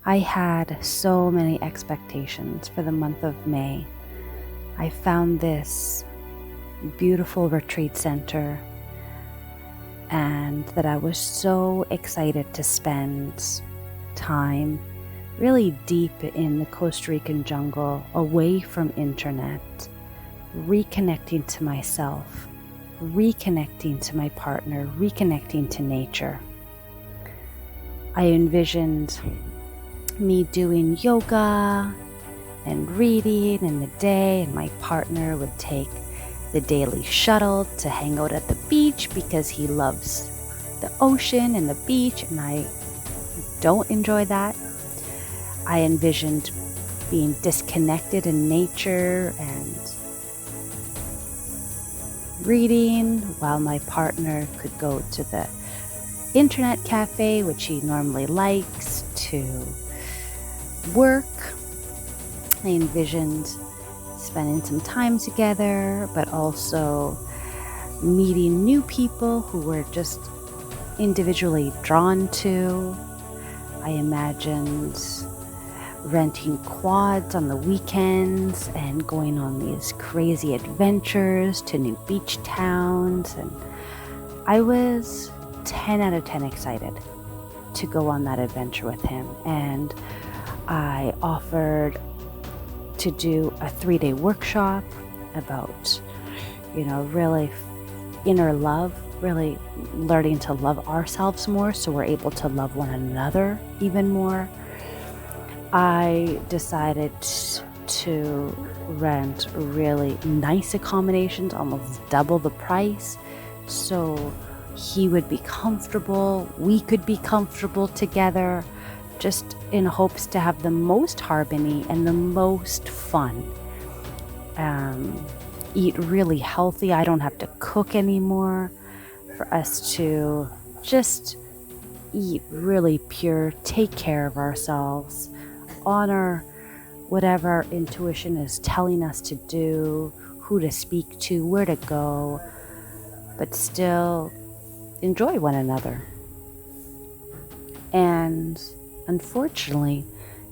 I had so many expectations for the month of May. I found this beautiful retreat center and that I was so excited to spend time really deep in the Costa Rican jungle, away from internet, reconnecting to myself, reconnecting to my partner, reconnecting to nature. I envisioned me doing yoga and reading in the day, and my partner would take the daily shuttle to hang out at the beach because he loves the ocean and the beach, and I don't enjoy that. I envisioned being disconnected in nature and reading while my partner could go to the internet cafe, which he normally likes, to work. I envisioned spending some time together, but also meeting new people who we're just individually drawn to. I imagined renting quads on the weekends and going on these crazy adventures to new beach towns. And I was 10 out of 10 excited to go on that adventure with him. And I offered to do a 3-day workshop about, really inner love, really learning to love ourselves more so we're able to love one another even more. I decided to rent really nice accommodations, almost double the price, so he would be comfortable, we could be comfortable together, just in hopes to have the most harmony and the most fun. Eat really healthy. I don't have to cook anymore, for us to just eat really pure, take care of ourselves, honor whatever our intuition is telling us to do, who to speak to, where to go, but still enjoy one another. And unfortunately,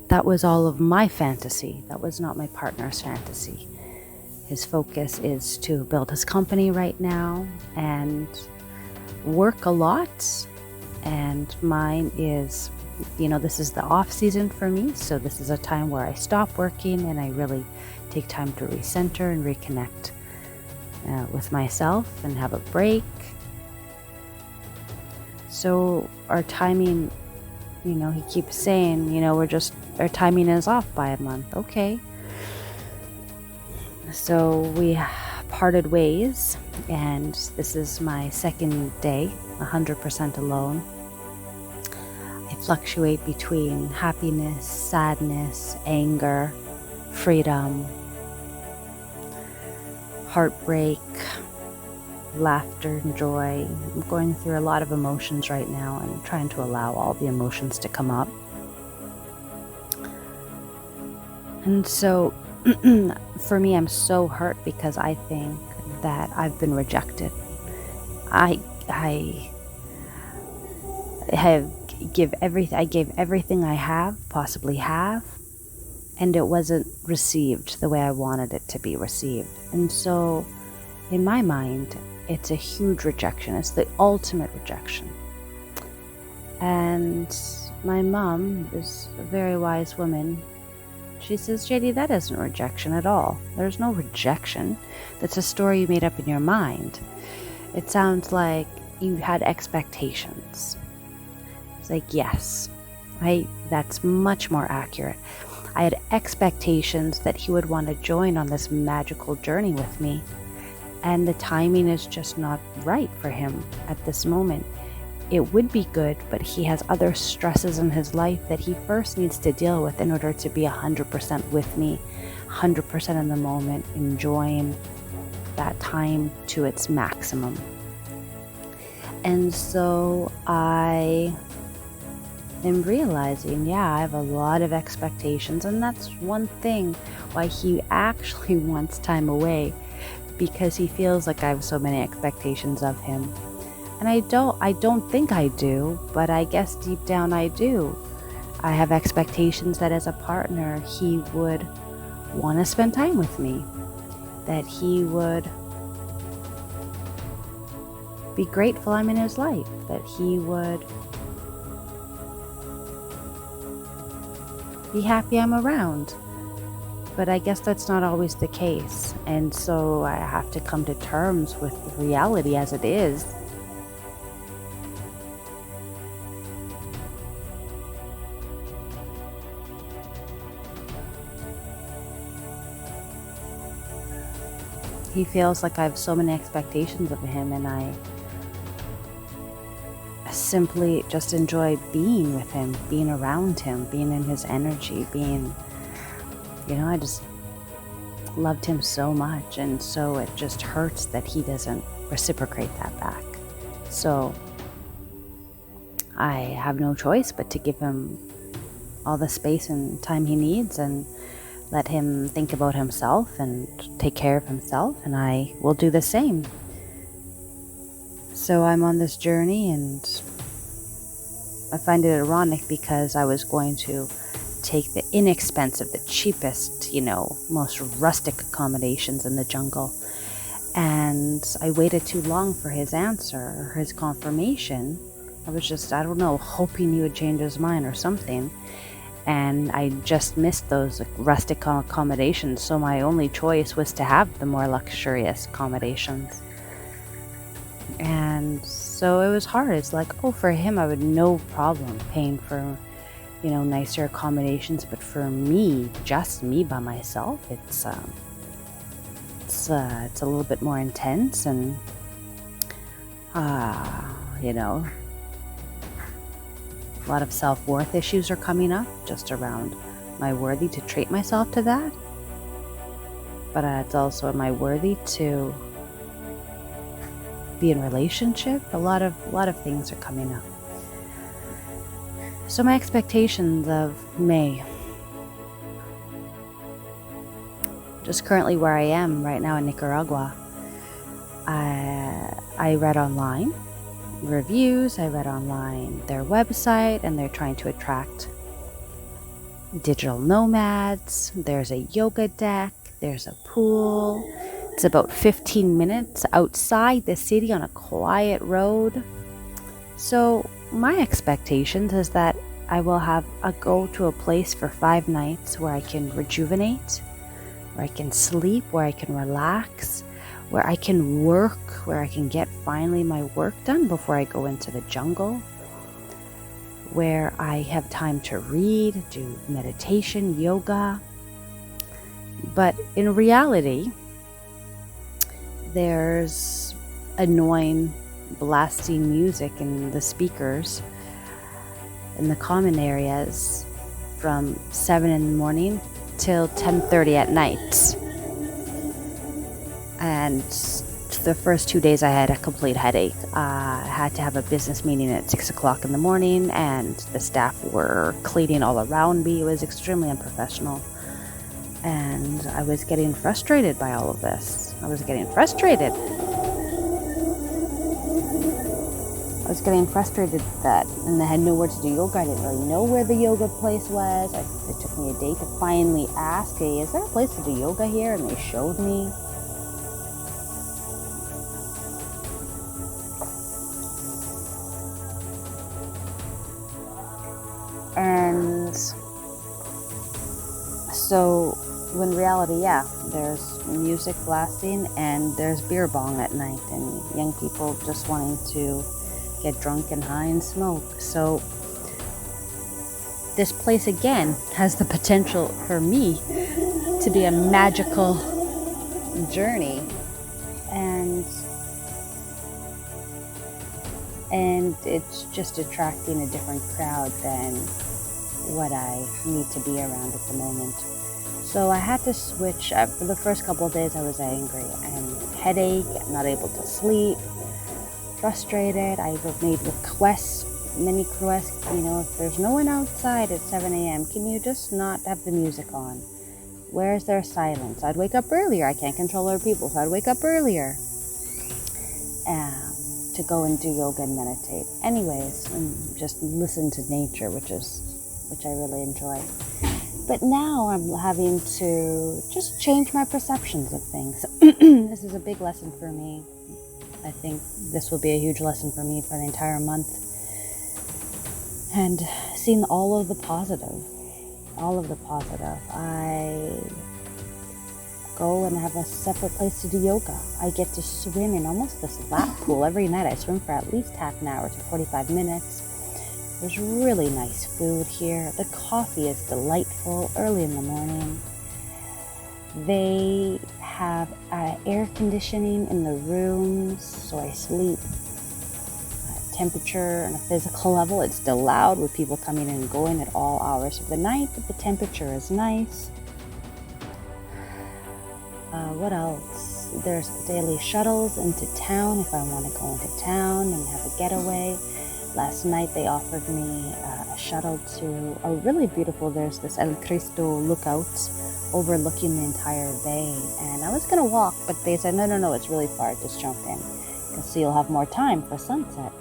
that was all of my fantasy. That was not my partner's fantasy. His focus is to build his company right now and work a lot. And mine is, this is the off season for me. So this is a time where I stop working and I really take time to recenter and reconnect with myself and have a break. So our timing, he keeps saying, our timing is off by a month. Okay. So we parted ways, and this is my second day, 100% alone. I fluctuate between happiness, sadness, anger, freedom, heartbreak, laughter, and joy. I'm going through a lot of emotions right now and trying to allow all the emotions to come up. And so for me, I'm so hurt because I think that I've been rejected. I gave everything I possibly have, and it wasn't received the way I wanted it to be received. And so in my mind, it's a huge rejection. It's the ultimate rejection. And my mom is a very wise woman. She says, JD, that isn't rejection at all. There's no rejection. That's a story you made up in your mind. It sounds like you had expectations. It's like, yes, that's much more accurate. I had expectations that he would want to join on this magical journey with me. And the timing is just not right for him at this moment. It would be good, but he has other stresses in his life that he first needs to deal with in order to be 100% with me, 100% in the moment, enjoying that time to its maximum. And so I am realizing, I have a lot of expectations, and that's one thing why he actually wants time away, because he feels like I have so many expectations of him. And I don't think I do, but I guess deep down I do. I have expectations that as a partner, he would want to spend time with me, that he would be grateful I'm in his life, that he would be happy I'm around. But I guess that's not always the case. And so I have to come to terms with reality as it is. He feels like I have so many expectations of him, and I simply just enjoy being with him, being around him, being in his energy, I just loved him so much, and so it just hurts that he doesn't reciprocate that back. So I have no choice but to give him all the space and time he needs and let him think about himself and take care of himself, and I will do the same. So I'm on this journey, and I find it ironic because I was going to take the inexpensive, the cheapest, most rustic accommodations in the jungle. And I waited too long for his answer or his confirmation. I was just, I don't know, hoping he would change his mind or something. And I just missed those rustic accommodations. So my only choice was to have the more luxurious accommodations. And so it was hard. It's like, for him, I would no problem paying for, nicer accommodations. But for me, just me by myself, it's a little bit more intense, and a lot of self-worth issues are coming up just around, am I worthy to treat myself to that? But it's also, am I worthy to be in relationship? A lot of things are coming up. So my expectations of May, just currently where I am right now in Nicaragua, I read online reviews, I read online their website, and they're trying to attract digital nomads. There's a yoga deck, there's a pool. It's about 15 minutes outside the city on a quiet road. So my expectations is that I will have a go to a place for 5 nights where I can rejuvenate, where I can sleep, where I can relax, where I can work, where I can get finally my work done before I go into the jungle, where I have time to read, do meditation, yoga. But in reality, there's annoying blasting music in the speakers in the common areas from 7 in the morning till 10:30 at night. And the first 2 days I had a complete headache. I had to have a business meeting at 6 o'clock in the morning, and the staff were cleaning all around me. It was extremely unprofessional. And I was getting frustrated by all of this. I was getting frustrated that, and I had nowhere to do yoga. I didn't really know where the yoga place was. It took me a day to finally ask, hey, is there a place to do yoga here? And they showed me. And so, in reality, there's music blasting and there's beer bong at night and young people just wanting to get drunk and high and smoke. So this place again has the potential for me to be a magical journey, and it's just attracting a different crowd than what I need to be around at the moment. So I had to switch. For the first couple of days I was angry and headache, not able to sleep, frustrated. I made many requests, if there's no one outside at 7 a.m., can you just not have the music on? Where is there silence? I'd wake up earlier. I can't control other people, so I'd wake up earlier to go and do yoga and meditate. Anyways, and just listen to nature, which is which I really enjoy. But now I'm having to just change my perceptions of things. This is a big lesson for me. I think this will be a huge lesson for me for the entire month. And seeing all of the positive. I go and have a separate place to do yoga. I get to swim in almost this lap pool every night. I swim for at least half an hour to 45 minutes. There's really nice food here. The coffee is delightful early in the morning. They have air conditioning in the rooms, so I sleep. Temperature on a physical level, it's still loud with people coming and going at all hours of the night, but the temperature is nice. What else? There's daily shuttles into town if I want to go into town and have a getaway. Last night they offered me a shuttle to a really beautiful, there's this El Cristo lookout overlooking the entire bay. And I was going to walk, but they said, no, it's really far, just jump in. So you'll have more time for sunset.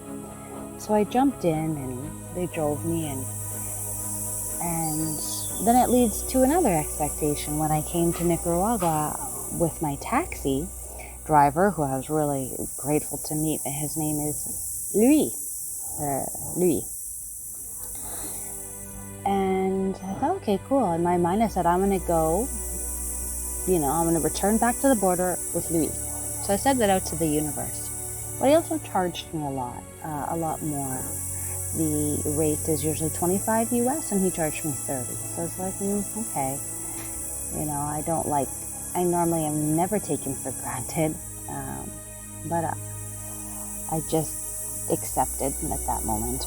So I jumped in and they drove me in. And then it leads to another expectation. When I came to Nicaragua with my taxi driver, who I was really grateful to meet, his name is Louis. And I thought, okay, cool. In my mind, I said, I'm going to go, I'm going to return back to the border with Louis. So I said that out to the universe. But he also charged me a lot more. The rate is usually $25 US, and he charged me $30. So it's like, okay. I normally am never taken for granted, but I just accepted at that moment.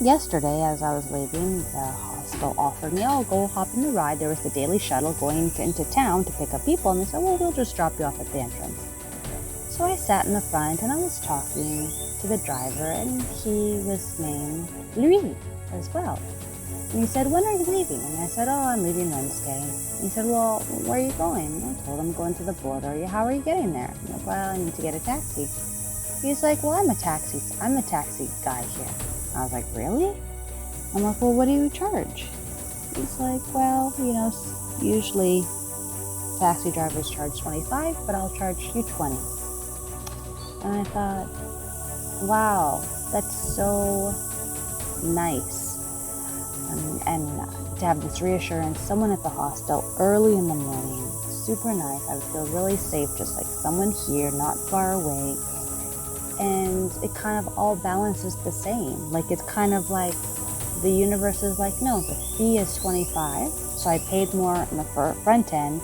Yesterday, as I was leaving, the hostel offered me, go hop in the ride. There was the daily shuttle going into town to pick up people, and they said, well, we'll just drop you off at the entrance. So I sat in the front, and I was talking to the driver, and he was named Louis as well. And he said, when are you leaving? And I said, I'm leaving Wednesday. And he said, well, where are you going? And I told him, I'm going to the border. How are you getting there? I'm like, well, I need to get a taxi. He's like, well, I'm the taxi guy here. I was like, really? I'm like, well, what do you charge? He's like, well, usually taxi drivers charge 25, but I'll charge you 20. And I thought, wow, that's so nice. And to have this reassurance, someone at the hostel early in the morning, super nice. I would feel really safe, just like someone here, not far away. And it kind of all balances the same. Like, it's kind of like the universe is like, no, the fee is 25. So I paid more in the front end,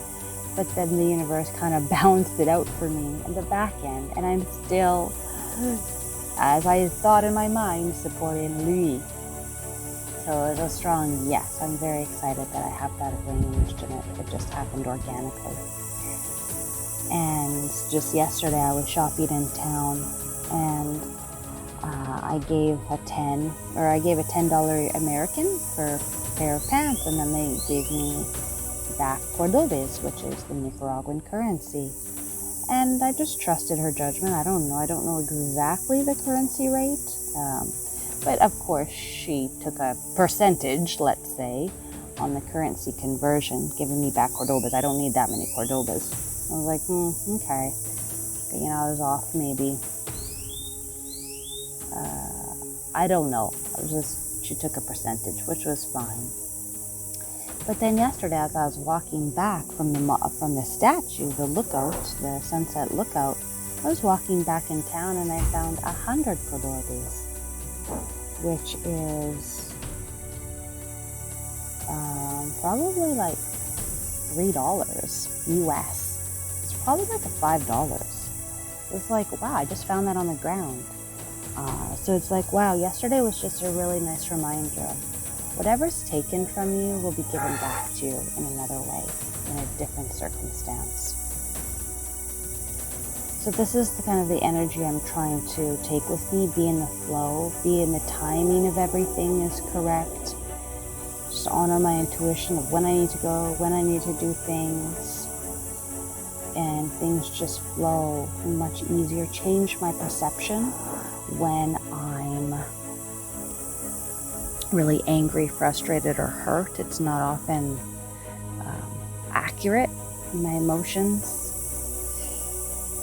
but then the universe kind of balanced it out for me in the back end. And I'm still, as I thought in my mind, supporting Louis. So it was a strong yes. I'm very excited that I have that arranged, and it just happened organically. And just yesterday I was shopping in town, and I gave a $10 American for a pair of pants, and then they gave me back Cordobes, which is the Nicaraguan currency. And I just trusted her judgment. I don't know exactly the currency rate, but of course she took a percentage, let's say, on the currency conversion, giving me back Cordobes. I don't need that many Cordobes. I was like, okay. I was off maybe. I don't know. She took a percentage, which was fine. But then yesterday, as I was walking back from the statue, the lookout, the sunset lookout, I was walking back in town, and I found 100 Cordobes, which is probably like $3 US. It's probably like $5. It's like, wow, I just found that on the ground. So it's like, wow, yesterday was just a really nice reminder. Whatever's taken from you will be given back to you in another way, in a different circumstance. So this is the energy I'm trying to take with me, be in the flow, be in the timing of everything is correct. Just honor my intuition of when I need to go, when I need to do things. And things just flow much easier. Change my perception when I'm really angry, frustrated, or hurt, it's not often accurate in my emotions.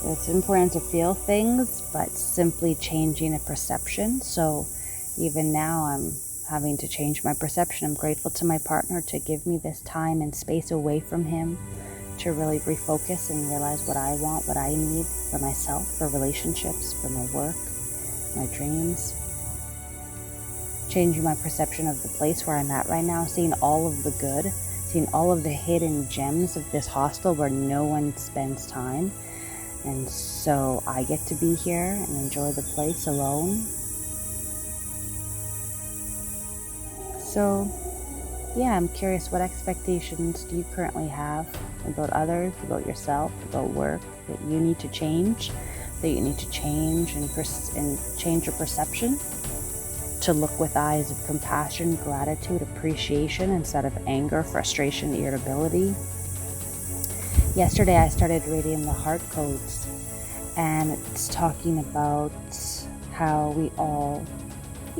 It's important to feel things, but simply changing a perception. So even now I'm having to change my perception. I'm grateful to my partner to give me this time and space away from him to really refocus and realize what I want, what I need for myself, for relationships, for my work, my dreams. Changing my perception of the place where I'm at right now, seeing all of the good, seeing all of the hidden gems of this hostel where no one spends time. And so I get to be here and enjoy the place alone. So yeah, I'm curious, what expectations do you currently have about others, about yourself, about work that you need to change, and change your perception to look with eyes of compassion, gratitude, appreciation instead of anger, frustration, irritability. Yesterday I started reading the heart codes, and it's talking about how we all,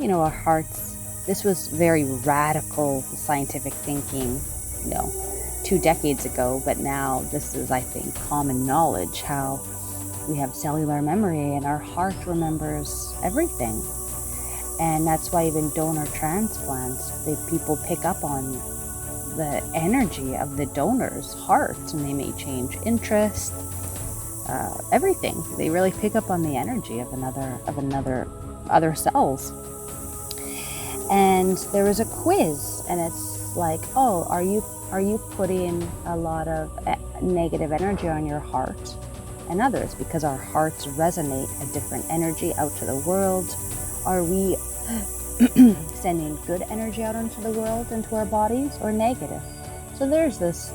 our hearts. This was very radical scientific thinking, 2 decades ago, but now this is, I think, common knowledge, how we have cellular memory and our heart remembers everything. And that's why even donor transplants, people pick up on the energy of the donor's heart, and they may change interest, everything. They really pick up on the energy of other cells. And there was a quiz, and it's like, oh, are you putting a lot of negative energy on your heart and others? Because our hearts resonate a different energy out to the world. Are we sending good energy out into the world, into our bodies, or negative? So there's this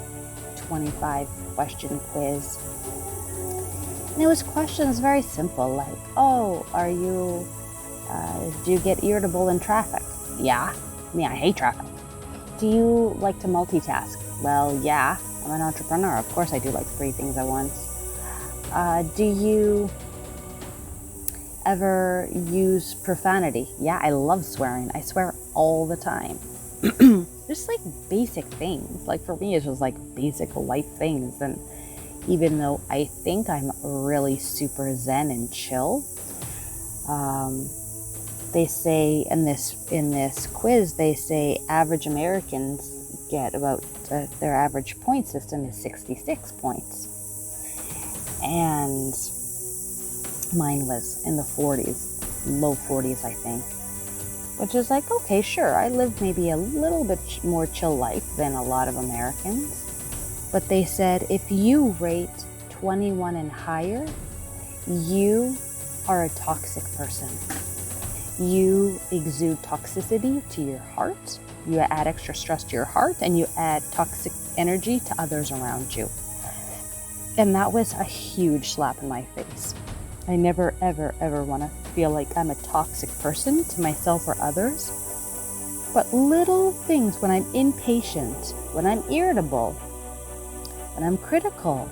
25 question quiz. And it was questions very simple, like, oh, do you get irritable in traffic? Yeah. I hate traffic. Do you like to multitask? Well, yeah. I'm an entrepreneur. Of course I do like 3 things at once. Do you ever use profanity? Yeah, I love swearing. I swear all the time. Just like basic things. Like for me, it's just like basic life things. And even though I think I'm really super zen and chill, they say in this quiz, they say average Americans get about their average point system is 66 points. And mine was in the 40s, low 40s, I think. Which is like, okay, sure, I live maybe a little bit more chill life than a lot of Americans. But they said if you rate 21 and higher, you are a toxic person. You exude toxicity to your heart, you add extra stress to your heart, and you add toxic energy to others around you. And that was a huge slap in my face. I never, ever, ever want to feel like I'm a toxic person to myself or others. But little things, when I'm impatient, when I'm irritable, when I'm critical,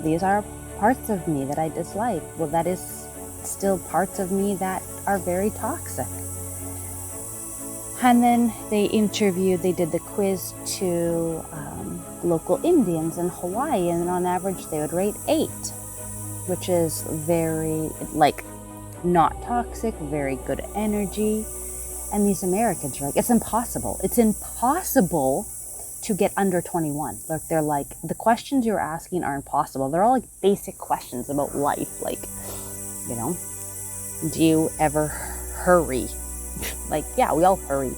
these are parts of me that I dislike. Well, that is still parts of me that are very toxic. And then they did the quiz to local Indians in Hawaii, and on average they would rate 8, which is very, not toxic, very good energy. And these Americans are like, it's impossible to get under 21. They're like, the questions you're asking are impossible. They're all like basic questions about life, do you ever hurry? Yeah, we all hurry.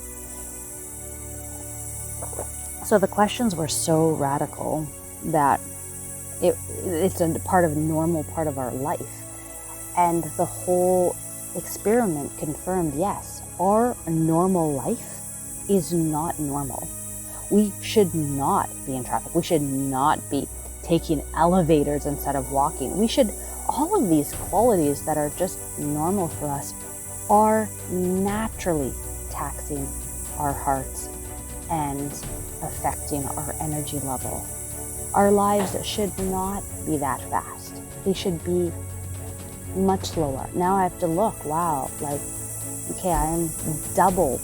So the questions were so radical that it's a normal part of our life. And the whole experiment confirmed, yes, our normal life is not normal. We should not be in traffic. We should not be taking elevators instead of walking. All of these qualities that are just normal for us are naturally taxing our hearts and affecting our energy level. Our lives should not be that fast. They should be much slower. Now I have to look, wow, okay, I am double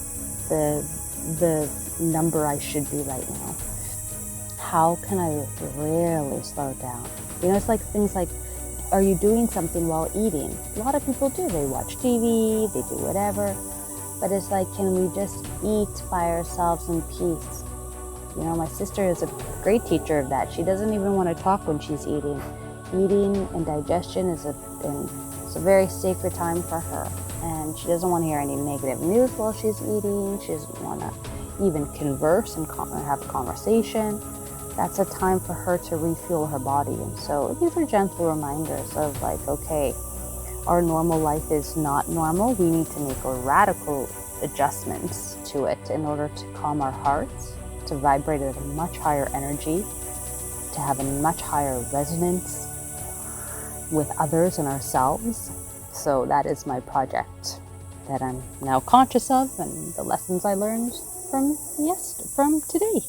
the number I should be right now? How can I really slow down? It's like things like, are you doing something while eating? A lot of people do. They watch TV, they do whatever. But it's like, can we just eat by ourselves in peace? My sister is a great teacher of that. She doesn't even want to talk when she's eating. Eating and digestion is a very sacred time for her. And she doesn't want to hear any negative news while she's eating. She doesn't want to even converse and have a conversation. That's a time for her to refuel her body. And so these are gentle reminders of like, okay, our normal life is not normal. We need to make radical adjustments to it in order to calm our hearts, to vibrate at a much higher energy, to have a much higher resonance with others and ourselves. So that is my project that I'm now conscious of, and the lessons I learned from today.